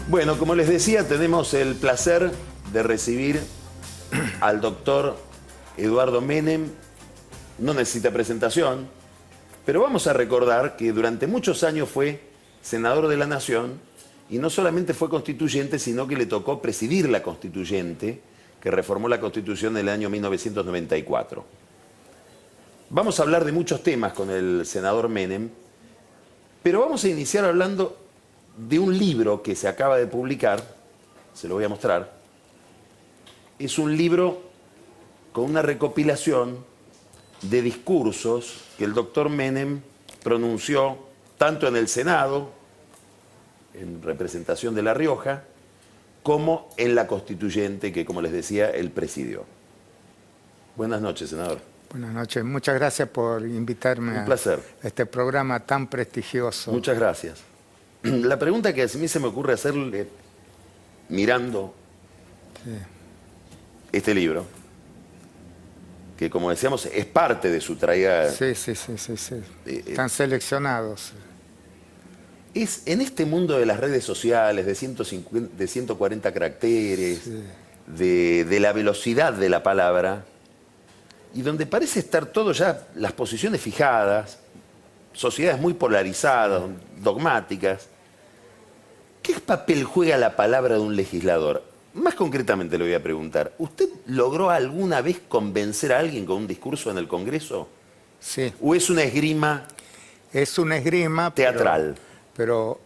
Bueno, como les decía, tenemos el placer de recibir al doctor Eduardo Menem. No necesita presentación, pero vamos a recordar que durante muchos años fue senador de la Nación y no solamente fue constituyente, sino que le tocó presidir la constituyente que reformó la Constitución del año 1994. Vamos a hablar de muchos temas con el senador Menem, pero vamos a iniciar hablando de un libro que se acaba de publicar, se lo voy a mostrar. Es un libro con una recopilación de discursos que el doctor Menem pronunció tanto en el Senado, en representación de La Rioja, como en la Constituyente que, como les decía, él presidió. Buenas noches, senador. Buenas noches, muchas gracias por invitarme Un placer. a este programa tan prestigioso. Muchas gracias. La pregunta que a mí se me ocurre hacerle mirando este libro, que como decíamos es parte de su traída. Sí. Están seleccionados. Es en este mundo de las redes sociales, de 140 caracteres, de la velocidad de la palabra, y donde parece estar todo ya, las posiciones fijadas, sociedades muy polarizadas, dogmáticas. ¿Qué papel juega la palabra de un legislador? Más concretamente le voy a preguntar, ¿usted logró alguna vez convencer a alguien con un discurso en el Congreso? Sí. ¿O es una esgrima? Es una esgrima teatral. Pero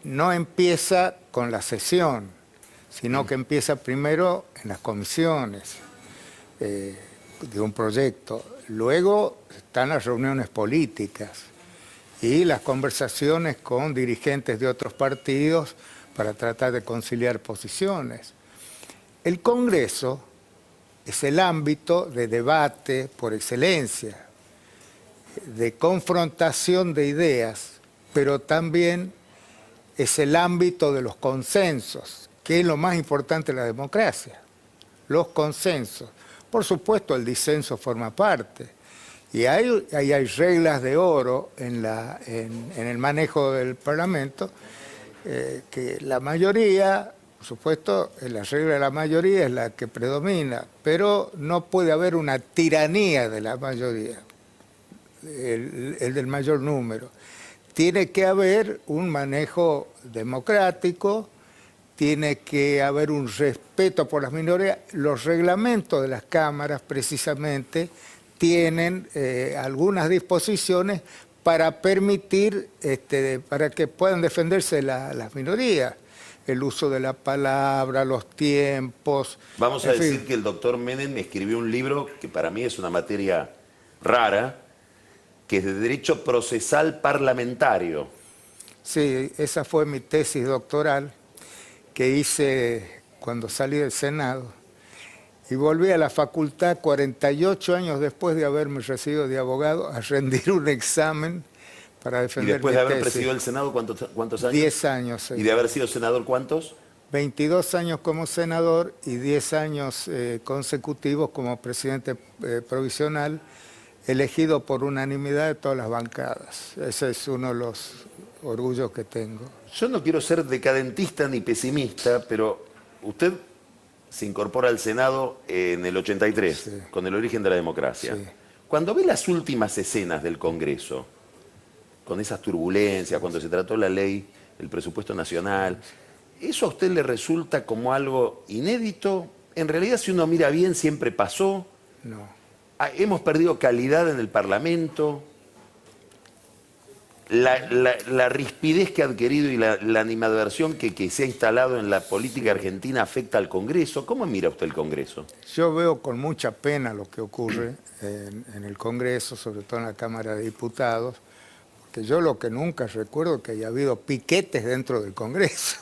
no empieza con la sesión, sino que empieza primero en las comisiones de un proyecto. Luego están las reuniones políticas y las conversaciones con dirigentes de otros partidos para tratar de conciliar posiciones. El Congreso es el ámbito de debate por excelencia, de confrontación de ideas, pero también es el ámbito de los consensos, que es lo más importante de la democracia, los consensos. Por supuesto, el disenso forma parte. Y hay reglas de oro en el manejo del Parlamento, que la mayoría, por supuesto, la regla de la mayoría es la que predomina, pero no puede haber una tiranía de la mayoría, el del mayor número. Tiene que haber un manejo democrático, tiene que haber un respeto por las minorías. Los reglamentos de las cámaras, precisamente, tienen algunas disposiciones para permitir, para que puedan defenderse las minorías. El uso de la palabra, los tiempos. Vamos a decir que el doctor Menem escribió un libro que para mí es una materia rara, que es de Derecho Procesal Parlamentario. Sí, esa fue mi tesis doctoral que hice cuando salí del Senado. Y volví a la facultad 48 años después de haberme recibido de abogado a rendir un examen para defender mi tesis. ¿Y después de haber presidido el Senado cuántos años? 10 años. Sí. ¿Y de haber sido senador cuántos? 22 años como senador y 10 años consecutivos como presidente provisional, elegido por unanimidad de todas las bancadas. Ese es uno de los orgullos que tengo. Yo no quiero ser decadentista ni pesimista, pero usted se incorpora al Senado en el 83, sí, con el origen de la democracia. Sí. Cuando ve las últimas escenas del Congreso, con esas turbulencias, cuando se trató la ley, el presupuesto nacional, ¿eso a usted le resulta como algo inédito? En realidad, si uno mira bien, siempre pasó. No. Hemos perdido calidad en el Parlamento. La rispidez que ha adquirido y la animadversión que se ha instalado en la política argentina afecta al Congreso. ¿Cómo mira usted el Congreso? Yo veo con mucha pena lo que ocurre en el Congreso, sobre todo en la Cámara de Diputados, porque yo lo que nunca recuerdo es que haya habido piquetes dentro del Congreso.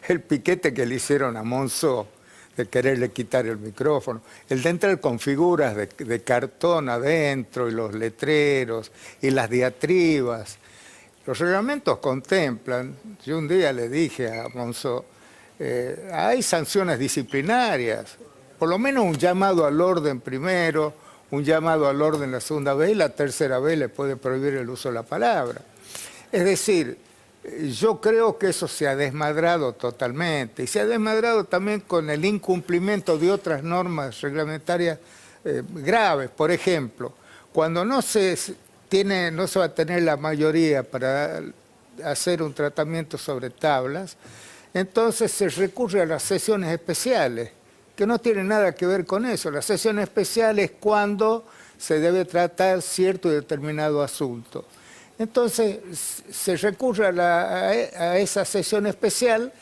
El piquete que le hicieron a Monzó, de quererle quitar el micrófono, el de entrar con figuras de cartón adentro y los letreros y las diatribas. Los reglamentos contemplan, yo un día le dije a Monzó, hay sanciones disciplinarias, por lo menos un llamado al orden primero, un llamado al orden la segunda vez y la tercera vez le puede prohibir el uso de la palabra. Es decir, Yo creo que eso se ha desmadrado totalmente y se ha desmadrado también con el incumplimiento de otras normas reglamentarias graves. Por ejemplo, cuando no se va a tener la mayoría para hacer un tratamiento sobre tablas, entonces se recurre a las sesiones especiales, que no tienen nada que ver con eso. Las sesiones especiales es cuando se debe tratar cierto y determinado asunto. Entonces se recurre a esa sesión especial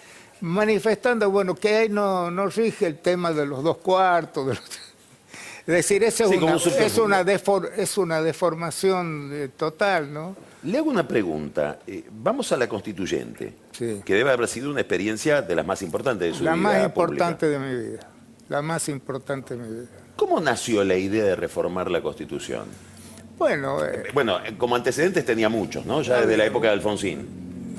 manifestando, bueno, que ahí no rige el tema de los 2/4. Es decir, esa es una deformación total, ¿no? Le hago una pregunta. Vamos a la constituyente, Sí. que debe haber sido una experiencia de las más importantes de su vida La más pública. importante de mi vida. La más importante de mi vida. ¿Cómo nació la idea de reformar la Constitución? Bueno, Bueno, como antecedentes tenía muchos, ¿no? Ya desde la época de Alfonsín.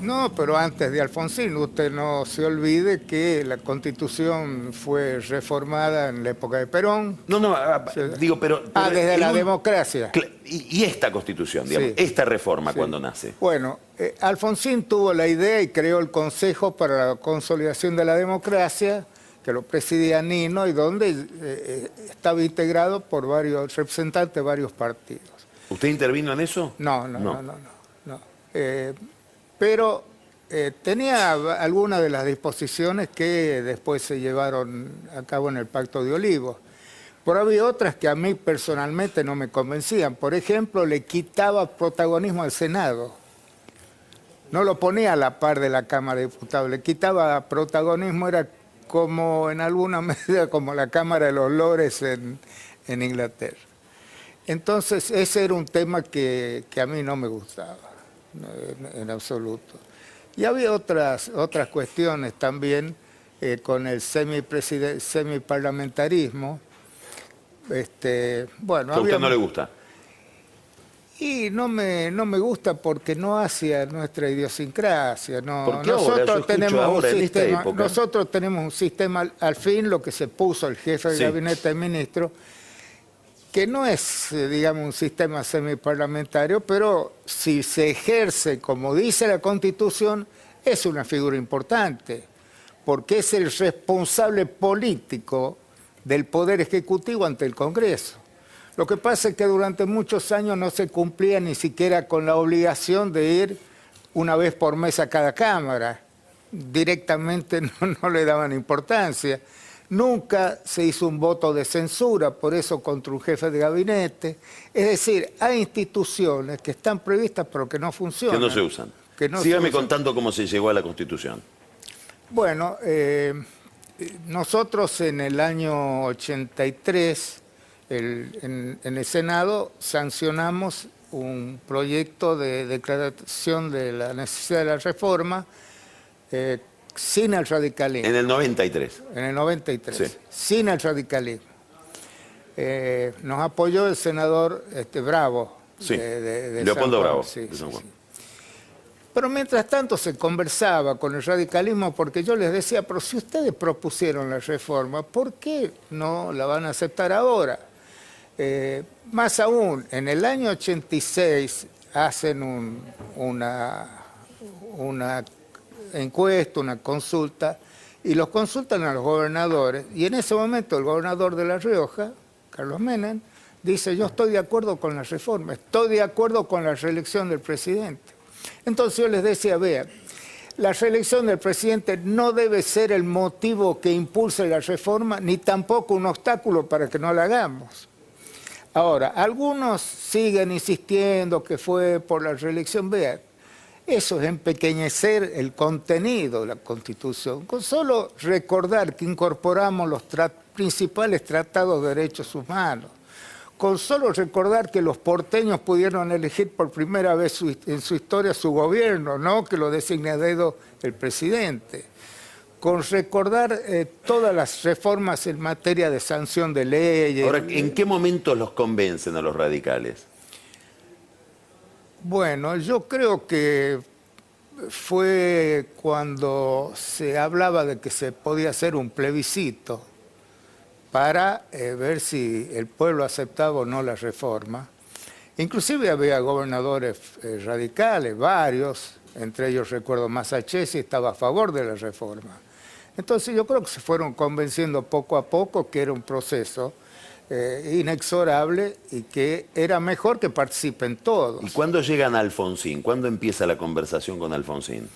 no, pero antes de Alfonsín, usted no se olvide que la Constitución fue reformada en la época de Perón. No, digo, pero... Desde en la un- democracia. Y esta Constitución, digamos, Sí. esta reforma, Sí. cuando nace. Bueno, Alfonsín tuvo la idea y creó el Consejo para la Consolidación de la Democracia, que lo presidía Nino y donde estaba integrado por varios representantes de varios partidos. ¿Usted intervino en eso? No. Pero tenía algunas de las disposiciones que después se llevaron a cabo en el Pacto de Olivos. Pero había otras que a mí personalmente no me convencían. Por ejemplo, le quitaba protagonismo al Senado. No lo ponía a la par de la Cámara de Diputados, le quitaba protagonismo, era como en alguna medida como la Cámara de los Lores en Inglaterra. Entonces ese era un tema que a mí no me gustaba, en absoluto. Y había otras cuestiones también con el semiparlamentarismo. Bueno, ¿A usted no le gusta? Y no me gusta porque no hacia nuestra idiosincrasia. No. ¿Por qué ahora? Yo escucho ahora, en esta época. Nosotros tenemos un sistema, al fin lo que se puso el jefe del Sí. gabinete de ministros, que no es, digamos, un sistema semiparlamentario, pero si se ejerce como dice la Constitución, es una figura importante, porque es el responsable político del Poder Ejecutivo ante el Congreso. Lo que pasa es que durante muchos años no se cumplía ni siquiera con la obligación de ir una vez por mes a cada Cámara. Directamente no le daban importancia. Nunca se hizo un voto de censura, por eso contra un jefe de gabinete. Es decir, hay instituciones que están previstas pero que no funcionan. Que no se usan. Sígame Sígame contando cómo se llegó a la Constitución. Bueno, nosotros en el año 83, en el Senado, sancionamos un proyecto de declaración de la necesidad de la reforma sin el radicalismo. En el 93. En el 93, Sí. sin el radicalismo. Nos apoyó el senador Bravo. Sí, de Leopoldo San Juan, Bravo, sí, de San Juan. sí. Pero mientras tanto se conversaba con el radicalismo porque yo les decía, pero si ustedes propusieron la reforma, ¿por qué no la van a aceptar ahora? Más aún, en el año 86 hacen una encuesta, una consulta, y los consultan a los gobernadores, y en ese momento el gobernador de La Rioja, Carlos Menem, dice, yo estoy de acuerdo con la reforma, estoy de acuerdo con la reelección del presidente. Entonces yo les decía, vean, la reelección del presidente no debe ser el motivo que impulse la reforma, ni tampoco un obstáculo para que no la hagamos. Ahora, algunos siguen insistiendo que fue por la reelección. Vean, eso es empequeñecer el contenido de la Constitución. Con solo recordar que incorporamos los principales tratados de derechos humanos, con solo recordar que los porteños pudieron elegir por primera vez en su historia su gobierno, no que lo designe a dedo el presidente, con recordar todas las reformas en materia de sanción de leyes. Ahora, ¿en qué momento los convencen a los radicales? Bueno, yo creo que fue cuando se hablaba de que se podía hacer un plebiscito para ver si el pueblo aceptaba o no la reforma. Inclusive había gobernadores radicales, varios, entre ellos recuerdo Masachesi, estaba a favor de la reforma. Entonces yo creo que se fueron convenciendo poco a poco que era un proceso inexorable y que era mejor que participen todos. ¿Y cuándo llegan a Alfonsín? ¿Cuándo empieza la conversación con Alfonsín?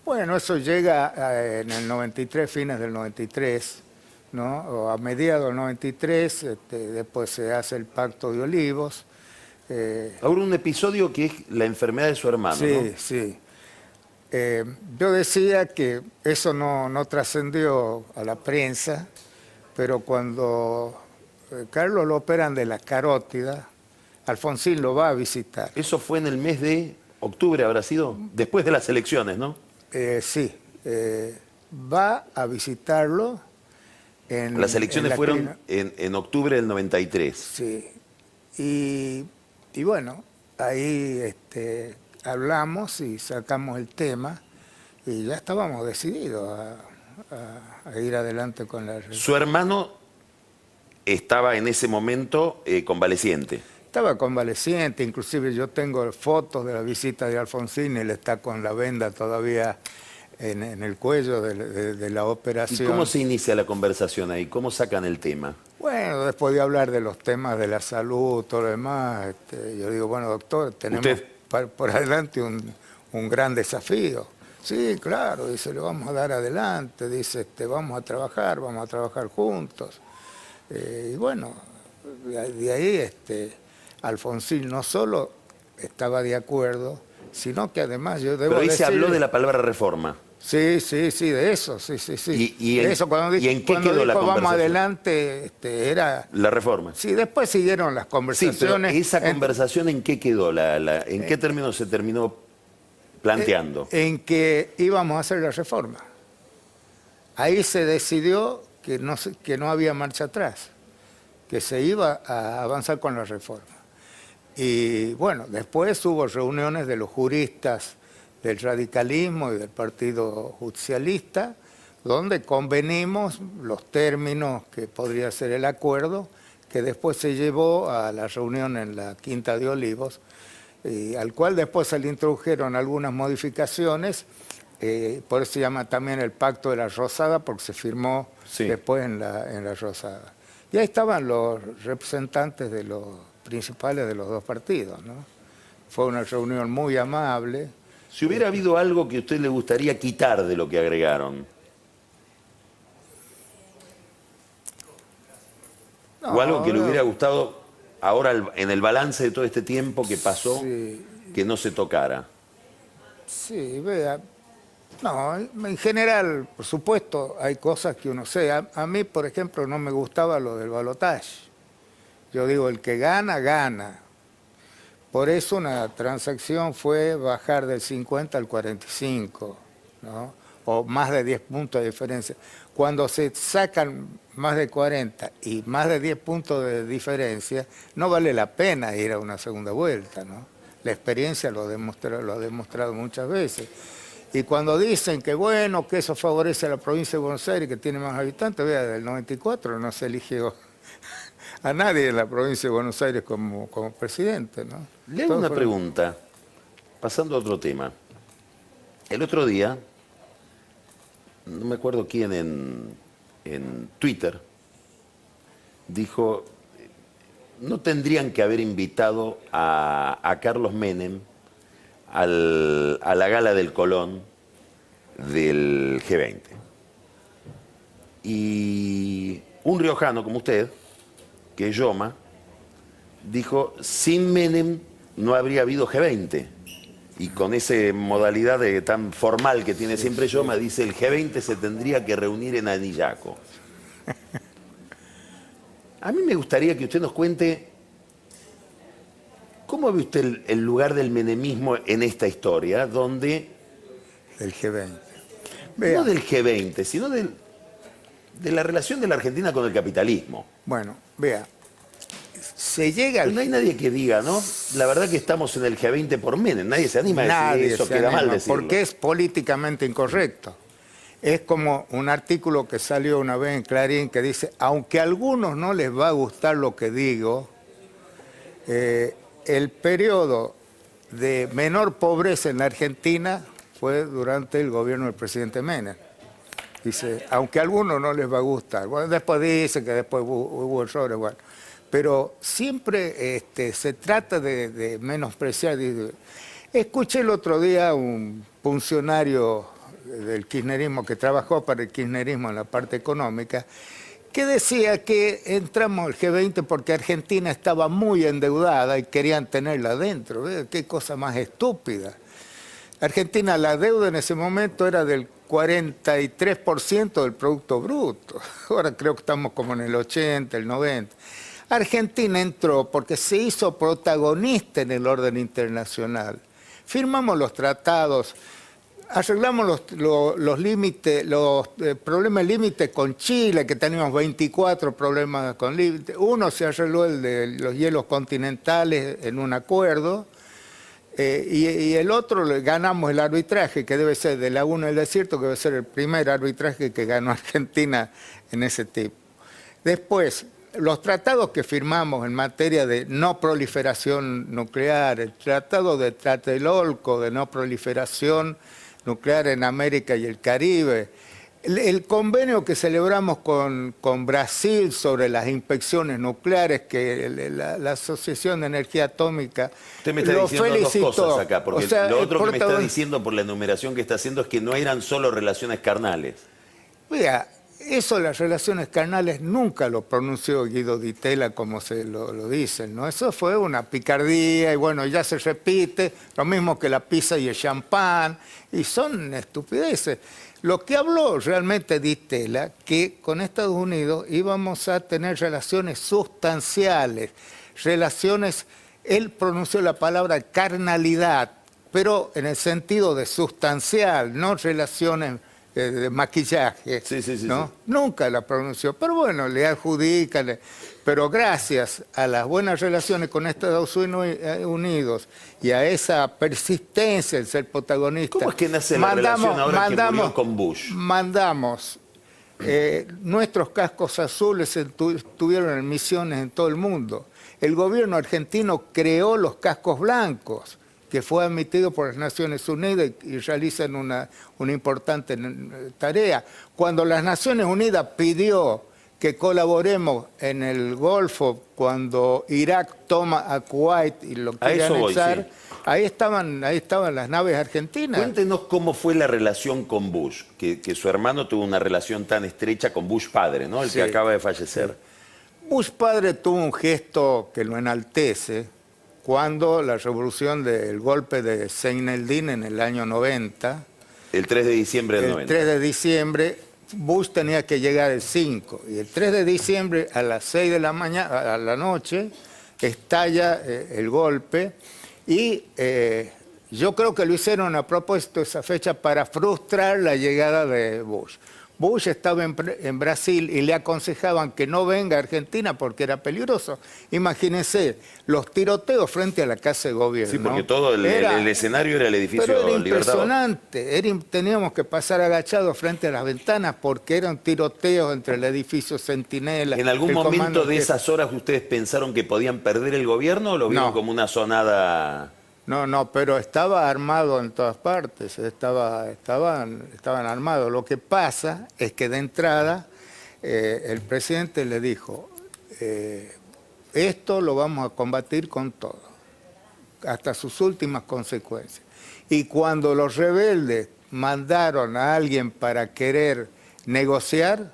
Bueno, eso llega en el 93, fines del 93, ¿no? O a mediados del 93, después se hace el Pacto de Olivos. Ahora un episodio que es la enfermedad de su hermano, Sí, ¿no? sí. Yo decía que eso no trascendió a la prensa, pero cuando Carlos lo operan de la carótida, Alfonsín lo va a visitar. Eso fue en el mes de octubre, habrá sido, después de las elecciones, ¿no? Sí, va a visitarlo en... Las elecciones en la fueron clínica. en octubre del 93. Sí, y bueno, ahí hablamos y sacamos el tema y ya estábamos decididos a ir adelante con la reforma. Su hermano estaba en ese momento convaleciente. Estaba convaleciente, inclusive yo tengo fotos de la visita de Alfonsín, él está con la venda todavía en el cuello de la ¿Y operación. cómo se inicia la conversación ahí? ¿Cómo sacan el tema? Bueno, después de hablar de los temas de la salud, todo lo demás, yo digo, bueno, doctor, tenemos ¿Usted? por adelante un gran desafío. Sí, claro, dice, lo vamos a dar adelante, dice, vamos a trabajar juntos. Y bueno, de ahí Alfonsín no solo estaba de acuerdo, sino que además yo debo Pero ahí se habló decirle- de la palabra reforma. Sí, de eso, sí. ¿Y De en- eso, cuando y en qué cuando quedó la dijo, vamos conversación? adelante, era... La reforma. Sí, después siguieron las Sí, conversaciones. pero esa conversación ¿en qué quedó? ¿En qué términos se terminó planteando? En que íbamos a hacer la reforma. Ahí se decidió que no había marcha atrás, que se iba a avanzar con la reforma. Y bueno, después hubo reuniones de los juristas del radicalismo y del Partido Justicialista, donde convenimos los términos que podría ser el acuerdo, que después se llevó a la reunión en la Quinta de Olivos, y al cual después se le introdujeron algunas modificaciones, por eso se llama también el Pacto de la Rosada, porque se firmó Sí. después en la Rosada. Y ahí estaban los representantes de los principales de los dos partidos, ¿no? Fue una reunión muy amable. Si hubiera habido algo que a usted le gustaría quitar de lo que agregaron, o algo que le hubiera gustado ahora en el balance de todo este tiempo que pasó, Sí. que no se tocara. Sí, vea. No, en general, por supuesto, hay cosas que uno sé. A mí, por ejemplo, no me gustaba lo del balotaje. Yo digo, el que gana, gana. Por eso una transacción fue bajar del 50 al 45, ¿no? O más de 10 puntos de diferencia. Cuando se sacan más de 40 y más de 10 puntos de diferencia, no vale la pena ir a una segunda vuelta, ¿no? La experiencia lo ha demostrado muchas veces. Y cuando dicen que bueno, que eso favorece a la provincia de Buenos Aires, que tiene más habitantes, vea, del 94 no se eligió a nadie en la provincia de Buenos Aires como presidente, ¿no? Le hago Todos una fueron- pregunta, pasando a otro tema. El otro día, no me acuerdo quién en Twitter, dijo, no tendrían que haber invitado a Carlos Menem a la gala del Colón del G20. Y un riojano como usted, que es Yoma, dijo, sin Menem no habría habido G20. Y con esa modalidad tan formal que tiene siempre Yoma, dice, el G20 se tendría que reunir en Anillaco. A mí me gustaría que usted nos cuente cómo ve usted el lugar del menemismo en esta historia, donde, El G20. Vea, no del G20, sino de la relación de la Argentina con el capitalismo. bueno, vea, se llega Pero no hay nadie que diga, ¿no? La verdad que estamos en el G20 por Menem. Nadie se anima a decir Nadie eso, se queda mal anima, decirlo. porque es políticamente incorrecto. Es como un artículo que salió una vez en Clarín que dice, aunque a algunos no les va a gustar lo que digo, el periodo de menor pobreza en la Argentina fue durante el gobierno del presidente Menem. Dice, aunque a algunos no les va a gustar. Bueno, después dice que después hubo errores, bueno. Pero siempre se trata de menospreciar. Escuché el otro día a un funcionario del kirchnerismo que trabajó para el kirchnerismo en la parte económica, que decía que entramos al G20 porque Argentina estaba muy endeudada y querían tenerla adentro. Qué cosa más estúpida. Argentina, la deuda en ese momento era del 43% del Producto Bruto. Ahora creo que estamos como en el 80, el 90. Argentina entró porque se hizo protagonista en el orden internacional. Firmamos los tratados, arreglamos los límites, los problemas límites con Chile, que teníamos 24 problemas con límites. Uno se arregló, el de los hielos continentales, en un acuerdo, y el otro ganamos el arbitraje, que debe ser de Laguna del Desierto, que debe ser el primer arbitraje que ganó Argentina en ese tipo. Después, los tratados que firmamos en materia de no proliferación nuclear, el tratado de Tlatelolco de no proliferación nuclear en América y el Caribe, el convenio que celebramos con Brasil sobre las inspecciones nucleares, que la Asociación de Energía Atómica Usted me está lo diciendo felicitó. dos cosas acá, porque O sea, lo otro que me está diciendo por la enumeración que está haciendo es que no eran solo relaciones carnales. Vea, eso, las relaciones carnales, nunca lo pronunció Guido Di Tella como se lo dicen, ¿no? Eso fue una picardía y bueno, ya se repite, lo mismo que la pizza y el champán, y son estupideces. Lo que habló realmente Di Tella, que con Estados Unidos íbamos a tener relaciones sustanciales, relaciones, él pronunció la palabra carnalidad, pero en el sentido de sustancial, no relaciones de maquillaje, ¿no? Sí. Nunca la pronunció, pero bueno, le adjudican. Pero gracias a las buenas relaciones con Estados Unidos y a esa persistencia en ser protagonista. ¿Cómo es que nace la relación ahora que murió con Bush? Mandamos nuestros cascos azules estuvieron en misiones en todo el mundo. El gobierno argentino creó los cascos blancos, que fue admitido por las Naciones Unidas y realizan una importante tarea. Cuando las Naciones Unidas pidió que colaboremos en el Golfo, cuando Irak toma a Kuwait y lo quiere anexar, sí. ahí estaban las naves argentinas. Cuéntenos cómo fue la relación con Bush, que su hermano tuvo una relación tan estrecha con Bush padre, ¿no? El que acaba de fallecer. Bush padre tuvo un gesto que lo enaltece, cuando la revolución del golpe de Seyneldin en el año 90, el 3 de diciembre del 90. El 3 de diciembre, Bush tenía que llegar el 5, y el 3 de diciembre a las 6 de la mañana, a la noche, estalla el golpe, y yo creo que lo hicieron a propósito esa fecha para frustrar la llegada de Bush. Bush estaba en Brasil y le aconsejaban que no venga a Argentina porque era peligroso. Imagínense, los tiroteos frente a la Casa de Gobierno. Sí, porque todo el escenario era el edificio pero era Libertador. Impresionante. Teníamos que pasar agachados frente a las ventanas porque eran tiroteos entre el edificio Centinela. ¿En algún momento de esas horas ustedes pensaron que podían perder el gobierno o lo vieron como una sonada? No, pero estaba armado en todas partes, estaban armados. Lo que pasa es que de entrada el presidente le dijo, esto lo vamos a combatir con todo, hasta sus últimas consecuencias. Y cuando los rebeldes mandaron a alguien para querer negociar,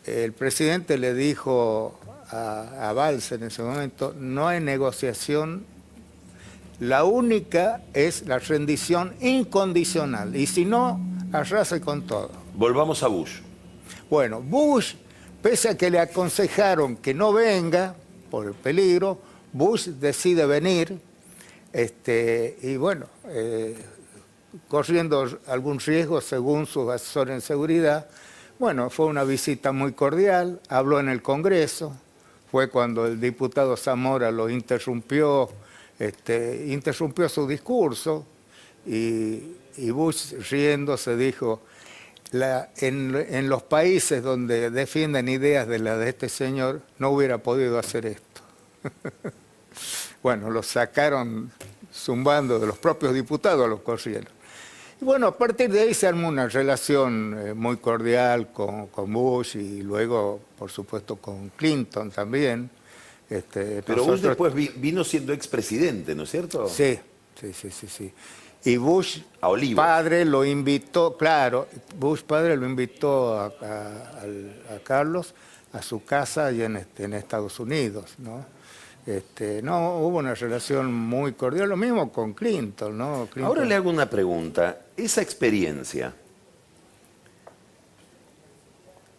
el presidente le dijo a Valls en ese momento, no hay negociación. La única es la rendición incondicional, y si no, arrase con todo. Volvamos a Bush. Bueno, Bush, pese a que le aconsejaron que no venga por el peligro, Bush decide venir, y bueno, corriendo algún riesgo según sus asesores en seguridad. Bueno, fue una visita muy cordial, habló en el Congreso, fue cuando el diputado Zamora lo interrumpió su discurso y Bush riéndose dijo, en los países donde defienden ideas de la de este señor no hubiera podido hacer esto. Bueno, lo sacaron zumbando de los propios diputados, los corrieron. Y bueno, a partir de ahí se armó una relación muy cordial con Bush y luego, por supuesto, con Clinton también. Pero Bush después vino siendo expresidente, ¿no es cierto? Sí, sí, sí, sí, sí. Y Bush A Olivos. padre lo invitó, claro, Bush padre lo invitó a Carlos a su casa y en Estados Unidos, ¿no? No, hubo una relación muy cordial, lo mismo con Clinton, ¿no? Ahora le hago una pregunta. Esa experiencia,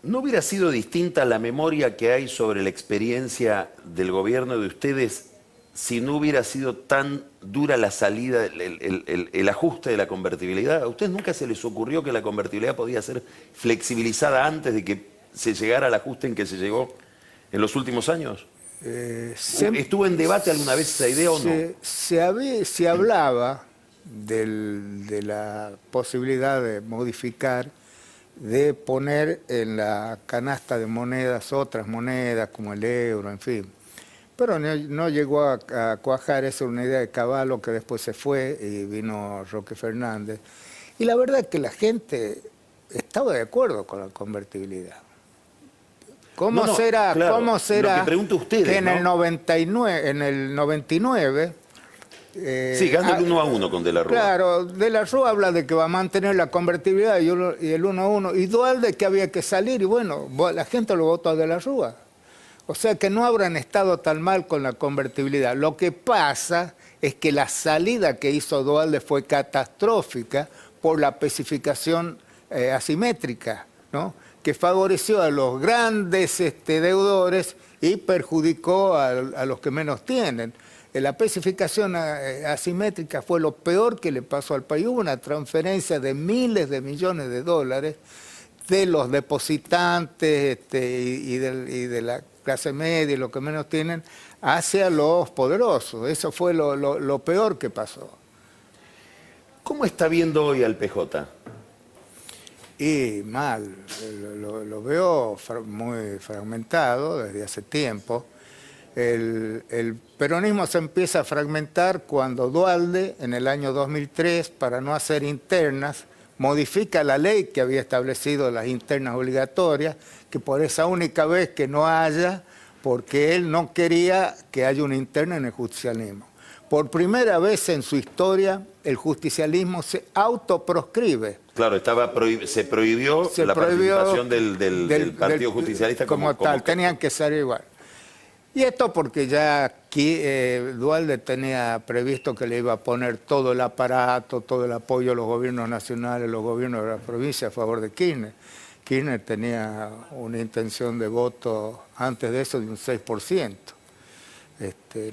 ¿no hubiera sido distinta la memoria que hay sobre la experiencia del gobierno de ustedes si no hubiera sido tan dura la salida, el ajuste de la convertibilidad? ¿A ustedes nunca se les ocurrió que la convertibilidad podía ser flexibilizada antes de que se llegara al ajuste en que se llegó en los últimos años? ¿Estuvo en debate alguna vez esa idea o no? Se hablaba de la posibilidad de modificar, de poner en la canasta de monedas otras monedas como el euro, en fin. Pero no llegó a cuajar, esa es una idea de Cavallo que después se fue y vino Roque Fernández. Y la verdad es que la gente estaba de acuerdo con la convertibilidad. ¿Cómo será lo que pregunto a ustedes, que en ¿no? en el 99... sí, gana el 1-1 con De la Rúa. Claro, De la Rúa habla de que va a mantener la convertibilidad y el 1-1. Y Duhalde que había que salir, y bueno, la gente lo votó a De la Rúa. O sea que no habrán estado tan mal con la convertibilidad. Lo que pasa es que la salida que hizo Duhalde fue catastrófica por la especificación asimétrica, ¿no? Que favoreció a los grandes deudores y perjudicó a los que menos tienen. La especificación asimétrica fue lo peor que le pasó al país. Hubo una transferencia de miles de millones de dólares de los depositantes y de la clase media y los que menos tienen hacia los poderosos. Eso fue lo peor que pasó. ¿Cómo está viendo hoy al PJ? Y mal, lo veo muy fragmentado desde hace tiempo. El peronismo se empieza a fragmentar cuando Duhalde, en el año 2003, para no hacer internas, modifica la ley que había establecido las internas obligatorias, que por esa única vez que no haya, porque él no quería que haya una interna en el justicialismo. Por primera vez en su historia, el justicialismo se autoproscribe. Claro, se prohibió la participación del Partido Justicialista como tal, tenían que ser igual. Y esto porque ya aquí Duhalde tenía previsto que le iba a poner todo el aparato, todo el apoyo a los gobiernos nacionales, los gobiernos de la provincia a favor de Kirchner. Kirchner tenía una intención de voto antes de eso de un 6%.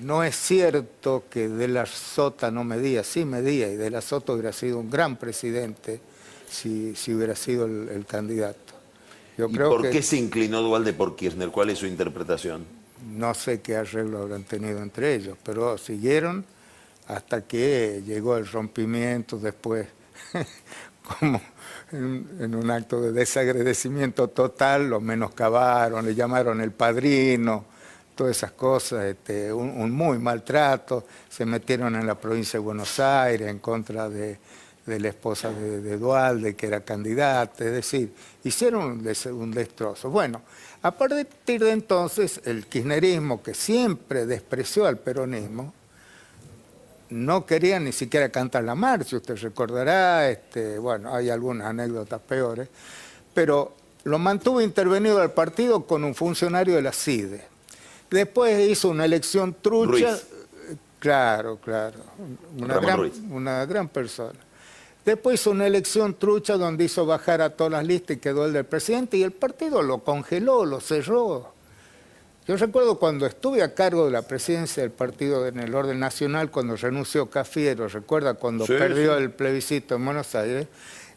No es cierto que De la Sota no medía, sí medía, y De la Sota hubiera sido un gran presidente si hubiera sido el candidato. Yo creo ¿Por qué se inclinó Duhalde por Kirchner? ¿Cuál es su interpretación? No sé qué arreglo habrán tenido entre ellos, pero siguieron hasta que llegó el rompimiento después, como en un acto de desagradecimiento total, lo menoscabaron, le llamaron el padrino, todas esas cosas, un muy maltrato, se metieron en la provincia de Buenos Aires en contra de la esposa de Duhalde, que era candidata, es decir, hicieron un destrozo. Bueno, a partir de entonces, el kirchnerismo, que siempre despreció al peronismo, no quería ni siquiera cantar la marcha, usted recordará, bueno, hay algunas anécdotas peores, pero lo mantuvo intervenido al partido con un funcionario de la CIDE. Después hizo una elección trucha. Ruiz. Claro, una gran persona. Después hizo una elección trucha donde hizo bajar a todas las listas y quedó el del presidente y el partido lo congeló, lo cerró. Yo recuerdo cuando estuve a cargo de la presidencia del partido en el orden nacional, cuando renunció Cafiero, recuerda cuando perdió el plebiscito en Buenos Aires,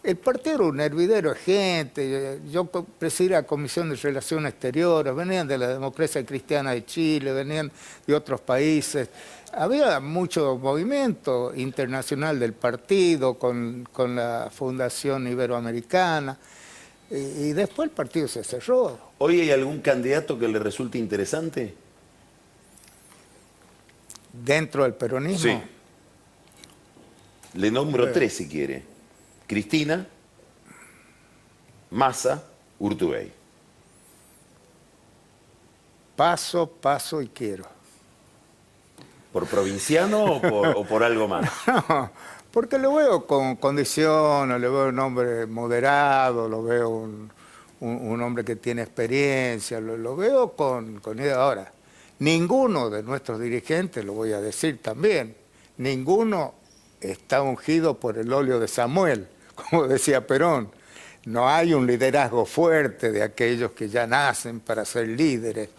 el partido era un hervidero de gente. Yo presidía la Comisión de Relaciones Exteriores, venían de la democracia cristiana de Chile, venían de otros países. Había mucho movimiento internacional del partido con la Fundación Iberoamericana y después el partido se cerró. ¿Hoy hay algún candidato que le resulte interesante? ¿Dentro del peronismo? Sí. Le nombro tres si quiere. Cristina, Massa, Urtubey. Paso, paso y quiero. ¿Por provinciano o por algo más? No, porque lo veo con condiciones, lo veo un hombre moderado, lo veo un hombre que tiene experiencia, lo veo con idea. Ahora, ninguno de nuestros dirigentes, lo voy a decir también, ninguno está ungido por el óleo de Samuel, como decía Perón. No hay un liderazgo fuerte de aquellos que ya nacen para ser líderes.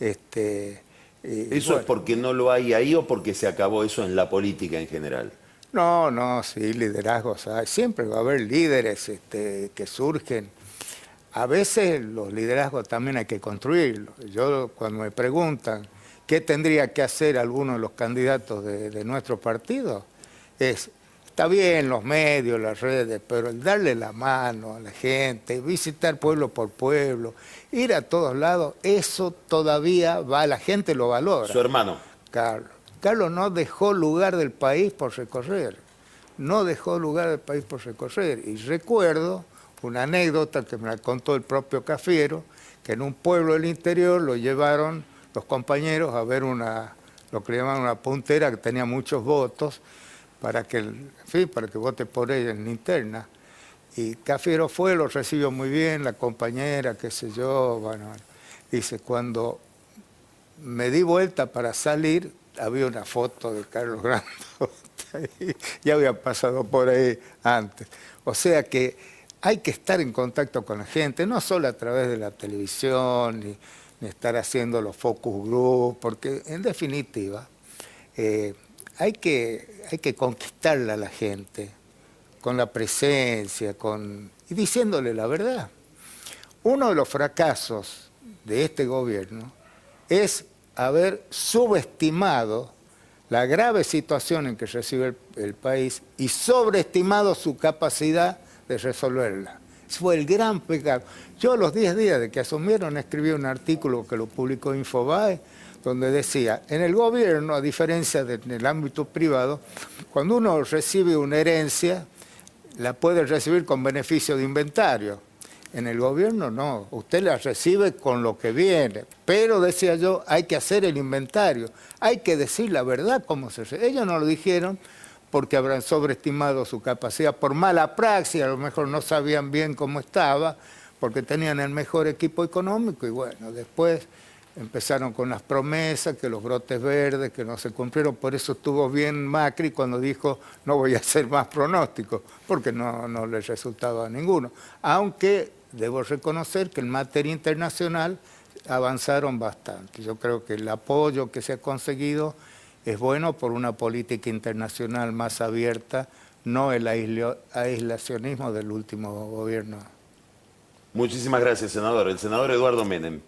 ¿Eso es porque no lo hay ahí o porque se acabó eso en la política en general? No, sí, liderazgos hay. Siempre va a haber líderes que surgen. A veces los liderazgos también hay que construirlos. Yo, cuando me preguntan qué tendría que hacer alguno de los candidatos de nuestro partido, está bien los medios, las redes, pero el darle la mano a la gente, visitar pueblo por pueblo, ir a todos lados, eso todavía va, la gente lo valora. Su hermano. Carlos no dejó lugar del país por recorrer, no dejó lugar del país por recorrer. Y recuerdo una anécdota que me la contó el propio Cafiero, que en un pueblo del interior lo llevaron los compañeros a ver lo que le llaman una puntera que tenía muchos votos, para que vote por ella en la interna. Y Cafiero fue, lo recibió muy bien, la compañera, qué sé yo, bueno, dice, cuando me di vuelta para salir, había una foto de Carlos Grandotte, ya había pasado por ahí antes. O sea que hay que estar en contacto con la gente, no solo a través de la televisión, ni estar haciendo los focus group, porque en definitiva hay que conquistarla a la gente con la presencia, y diciéndole la verdad. Uno de los fracasos de este gobierno es haber subestimado la grave situación en que recibe el país y sobreestimado su capacidad de resolverla. Ese fue el gran pecado. Yo a los 10 días de que asumieron escribí un artículo que lo publicó Infobae, donde decía, en el gobierno, a diferencia en el ámbito privado, cuando uno recibe una herencia, la puede recibir con beneficio de inventario. En el gobierno no, usted la recibe con lo que viene. Pero, decía yo, hay que hacer el inventario, hay que decir la verdad cómo se recibe. Ellos no lo dijeron porque habrán sobreestimado su capacidad por mala praxis, a lo mejor no sabían bien cómo estaba, porque tenían el mejor equipo económico y bueno, después empezaron con las promesas, que los brotes verdes, que no se cumplieron, por eso estuvo bien Macri cuando dijo no voy a hacer más pronósticos, porque no les resultaba a ninguno. Aunque debo reconocer que en materia internacional avanzaron bastante. Yo creo que el apoyo que se ha conseguido es bueno por una política internacional más abierta, no el aislacionismo del último gobierno. Muchísimas gracias, senador. El senador Eduardo Menem.